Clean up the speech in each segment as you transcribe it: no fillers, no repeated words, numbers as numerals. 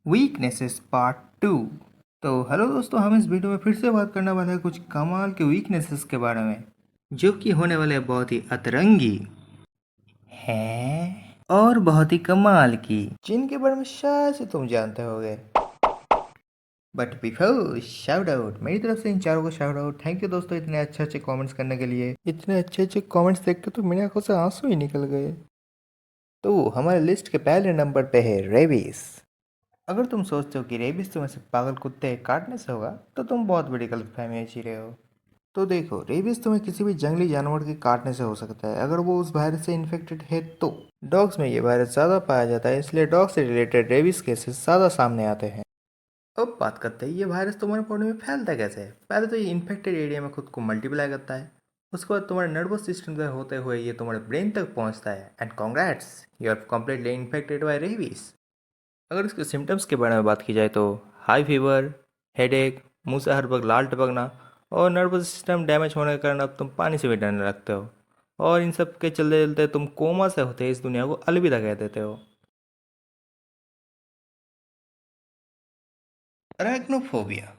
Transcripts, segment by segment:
Weaknesses part 2। तो hello दोस्तों, हम इस वीडियो में फिर से बात करने वाले हैं कुछ कमाल के वीकनेसेस के बारे में, जो कि होने वाले हैं बहुत ही अतरंगी हैं और बहुत ही कमाल की, जिनके बारे में शायद से तुम जानते होगे। बट बिफोर शाउट आउट, मेरी तरफ से इन चारों को शाउट आउट। थैंक यू दोस्तों, इतने अच्छे अच्छे कमेंट्स करने के लिए। इतने अच्छे अच्छे कमेंट्स देख के तो मेरी आंखों से आंसू ही निकल गए। तो हमारे लिस्ट के पहले नंबर पे है रेबीज। अगर तुम सोचते हो कि रेबीज तुम्हें सिर्फ पागल कुत्ते काटने से होगा, तो तुम बहुत बड़ी गलतफहमी में जी रहे हो। तो देखो, रेबीज तुम्हें किसी भी जंगली जानवर के काटने से हो सकता है, अगर वो उस वायरस से इन्फेक्टेड है तो। डॉग्स में ये वायरस ज़्यादा पाया जाता है, इसलिए डॉग से रिलेटेड रेबीज केसेस ज़्यादा सामने आते हैं। अब बात करते हैं ये वायरस तुम्हारे बॉडी में फैलता कैसे है। पहले तो ये इन्फेक्टेड एरिया में खुद को मल्टीप्लाई करता है। उसके बाद तुम्हारे नर्वस सिस्टम से होते हुए ये तुम्हारे ब्रेन तक पहुंचता है, and congrats, you are completely infected by rabies. अगर इसके सिम्टम्स के बारे में बात की जाए तो हाई फीवर, हेडेक, मुंह से हर वक्त लाल टपकना और नर्वस सिस्टम डैमेज होने के कारण अब तुम पानी से भी डरने लगते हो, और इन सब के चलते चलते तुम कोमा से होते इस दुनिया को अलविदा कह देते हो। अरेक्नोफोबिया,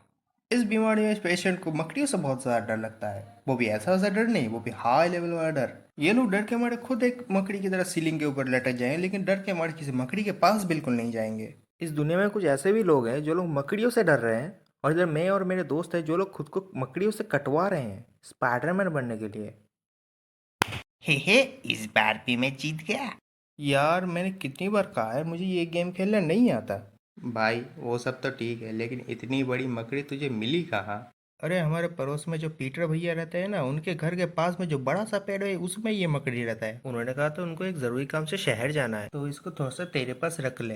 इस बीमारी में पेशेंट को मकड़ियों से बहुत ज़्यादा डर लगता है। वो भी ऐसा वैसा डर नहीं, वो भी हाई लेवल वाला डर। ये लोग डर के मारे खुद एक मकड़ी की तरह सीलिंग के ऊपर लटक जाएंगे, लेकिन डर के मारे किसी मकड़ी के पास बिल्कुल नहीं जाएंगे। इस दुनिया में कुछ ऐसे भी लोग हैं जो लोग मकड़ियों से डर रहे हैं, और इधर मैं और मेरे दोस्त हैं जो लोग खुद को मकड़ियों से कटवा रहे हैं स्पाइडरमैन बनने के लिए। हे, इस बार भी मैं जीत गया। यार, मैंने कितनी बार कहा है मुझे ये गेम खेलना नहीं आता। भाई वो सब तो ठीक है, लेकिन इतनी बड़ी मकड़ी तुझे मिली कहाँ? अरे, हमारे पड़ोस में जो पीटर भैया रहते हैं ना, उनके घर के पास में जो बड़ा सा पेड़ है उसमें ये मकड़ी रहता है। उन्होंने कहा था उनको एक जरूरी काम से शहर जाना है, तो इसको थोड़ा सा तेरे पास रख ले।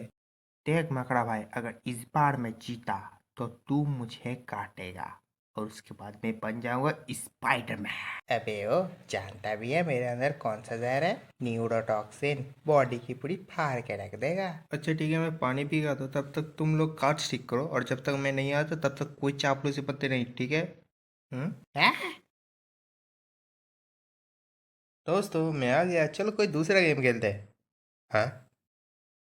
देख मकड़ा भाई, अगर इस बार मैं जीता तो तू मुझे काटेगा, और उसके बाद मैं बन जाऊंगा स्पाइडरमैन। अबे ओ, जानता भी है मेरे अंदर कौन सा जहर है? न्यूरोटॉक्सिन, बॉडी की पूरी फाड़ के रख देगा। अच्छा ठीक है, मैं पानी पी तो तब तक तुम लोग काट स्टिक करो, और जब तक मैं नहीं आता तब तक कोई चापलूसी पत्ते नहीं, ठीक है? हम्म। दोस्तों मैं आ गया, चलो कोई दूसरा गेम खेलते हैं। हाँ।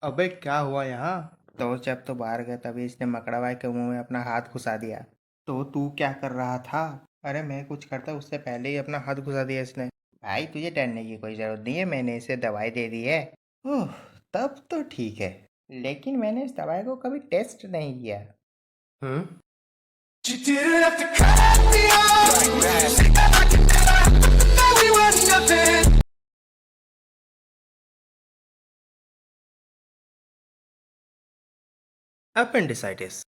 अबे क्या हुआ यहाँ? तो जब तो बाहर गया तभी इसने मकड़ा भाई के मुंह में अपना हाथ घुसा दिया। तो तू क्या कर रहा था? अरे मैं कुछ करता उससे पहले ही अपना हाथ घुसा दिया इसने। भाई तुझे डरने की कोई जरूरत नहीं है, मैंने इसे दवाई दे दी है। ओह, तब तो ठीक है, लेकिन मैंने इस दवाई को कभी टेस्ट नहीं किया। हम्म। You didn't have to cut me off like that. Say that I could never, that we were nothing. Appendicitis.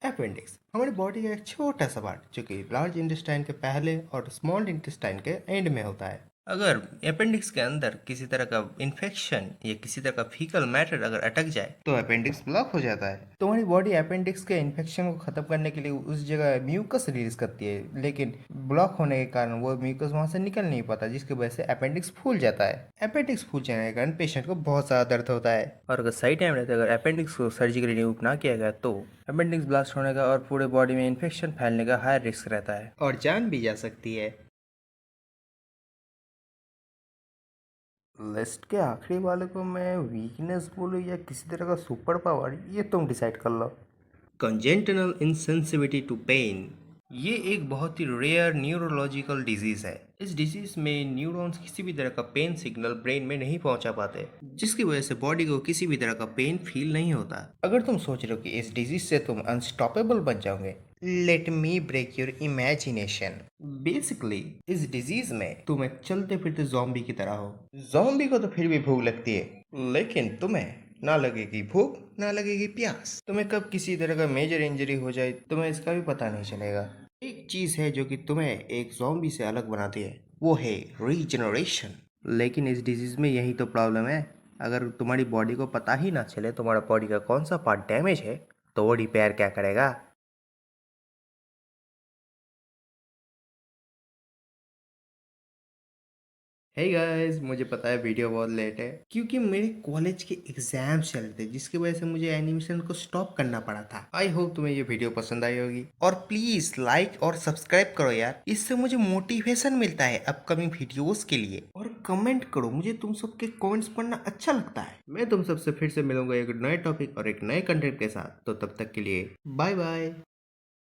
Appendix हमारी बॉडी का एक छोटा सा पार्ट जो कि लार्ज इंटेस्टाइन के पहले और स्मॉल इंटेस्टाइन के एंड में होता है। अगर अपेंडिक्स के अंदर किसी तरह का इन्फेक्शन या किसी तरह का फीकल मैटर अगर अटक जाए तो अपेंडिक्स ब्लॉक हो जाता है। तो हमारी बॉडी अपेंडिक्स के इन्फेक्शन को खत्म करने के लिए उस जगह म्यूकस रिलीज करती है, लेकिन ब्लॉक होने के कारण वो म्यूकस वहां से निकल नहीं पाता, जिसकी वजह से अपेंडिक्स फूल जाता है। अपेंडिक्स फूल जाने के कारण पेशेंट को बहुत ज्यादा दर्द होता है, और अगर सही टाइम रहते अगर अपेंडिक्स को सर्जिकली रिमूव ना किया गया तो अपेंडिक्स ब्लास्ट होने का और पूरे बॉडी में इन्फेक्शन फैलने का हाई रिस्क रहता है, और जान भी जा सकती है। लिस्ट के आखिरी वाले को मैं वीकनेस बोलूँ या किसी तरह का सुपर पावर, ये तुम डिसाइड कर लो। कंजेंटल इंसेंसिटिविटी टू पेन, ये एक बहुत ही रेयर न्यूरोलॉजिकल डिजीज है। इस डिजीज में न्यूरॉन्स किसी भी तरह का पेन सिग्नल ब्रेन में नहीं पहुंचा पाते, जिसकी वजह से बॉडी को किसी भी तरह का पेन फील नहीं होता। अगर तुम सोच रहे हो कि इस डिजीज से तुम अनस्टॉपेबल बन जाओगे, let me break your imagination. Basically इस डिजीज में तुम एक चलते फिरते जॉम्बी की तरह हो। जॉम्बी को तो फिर भी भूख लगती है, लेकिन तुम्हें ना लगेगी भूख ना लगेगी प्यास। तुम्हें कब किसी तरह का मेजर इंजरी हो जाए तुम्हें इसका भी पता नहीं चलेगा। एक चीज है जो कि तुम्हें एक ज़ॉम्बी से अलग बनाती है, वो है रीजनरेशन। लेकिन इस डिजीज में यही तो प्रॉब्लम है, अगर तुम्हारी बॉडी को पता ही ना चले तुम्हारा बॉडी का कौन सा पार्ट डैमेज है, तो वो रिपेयर क्या करेगा? हे गाइस, मुझे पता है वीडियो बहुत लेट है क्योंकि मेरे कॉलेज के एग्जाम्स चल रहे थे जिसकी वजह से मुझे एनिमेशन को स्टॉप करना पड़ा था। आई होप तुम्हें ये वीडियो पसंद आई होगी और प्लीज लाइक और सब्सक्राइब करो यार, इससे मुझे मोटिवेशन मिलता है अपकमिंग वीडियोस के लिए। और कमेंट करो, मुझे तुम सबके कमेंट्स पढ़ना अच्छा लगता है। मैं तुम सबसे फिर से मिलूंगा एक नए टॉपिक और एक नए कंटेंट के साथ, तो तब तक के लिए बाय बाय।